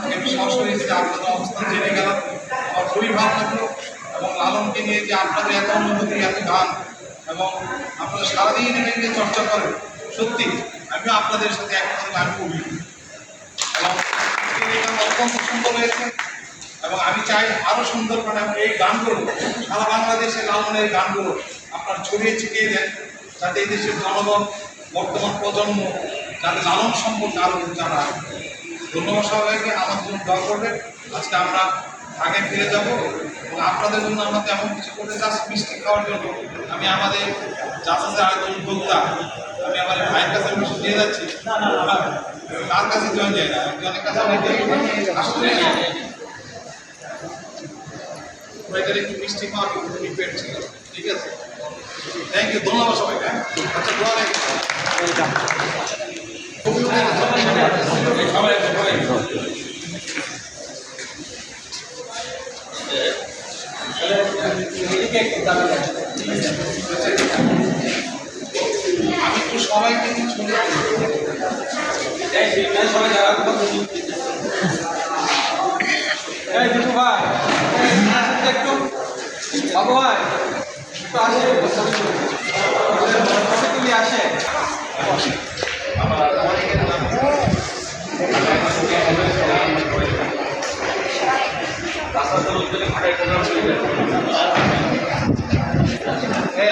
আমি সরাসরি যে আপনাদের অবস্থান জেনে গেলাম, আমার খুবই ভালো লাগলো। এবং লালনকে নিয়ে যে আপনাদের এত অনুভূতি, এত গান এবং আপনারা সারাদিন এটা নিয়ে চর্চা করেন, সত্যি আমিও আপনাদের সাথে একমাত্র গান করি এবং অত্যন্ত সুন্দর হয়েছে। এবং আমি চাই আরও সুন্দর করে এই গানগুলো সারা বাংলাদেশে লালনের গানগুলো আপনার ছড়িয়ে ছিটিয়ে দেন, যাতে এই দেশের জনগণ, বর্তমান প্রজন্ম যাতে লালন সম্পর্কে আরও জানা। ধন্যবাদ সবাইকে, আমার জন্য দোয়া করবেন। আজকে আমরা আগে ফিরে যাব এবং আপনাদের জন্য আমরা তেমন কিছু করতে চাচ্ছি মিষ্টি খাওয়ার জন্য। আমি আমাদের জাহাজের আরেকজন উদ্যোক্তা, আমি আমার ভাইয়ের কাছে মিষ্টি দিয়ে যাচ্ছি। কার কাছে জয়েন যায় না, একজনের কাছে আসলে একটু মিষ্টি খাওয়ার পেট ছিল। ঠিক আছে, থ্যাংক ইউ, ধন্যবাদ সবাইকে। আচ্ছা, দোয়া রেখে আমি একটু সবাইকে কিছু ভাই একটু বাবু ভাই একটু আসে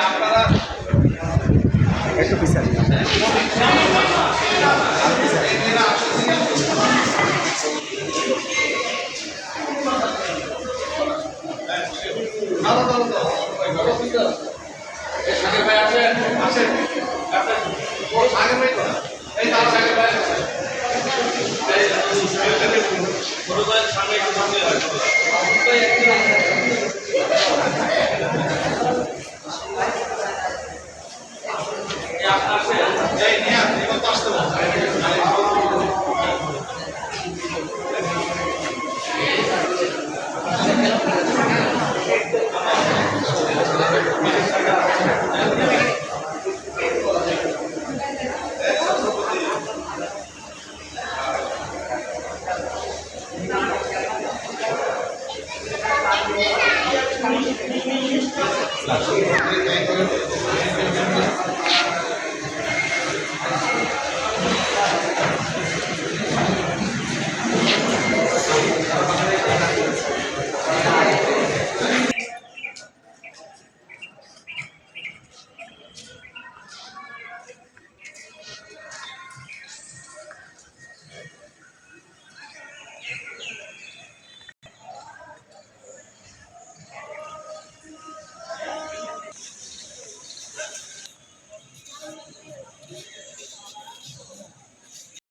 আপনারা একটু পিছনে ভাই আসেন, আসেন, আগে ভাই তো এই তার আগে ভাই সামনে একটু সামনে হয়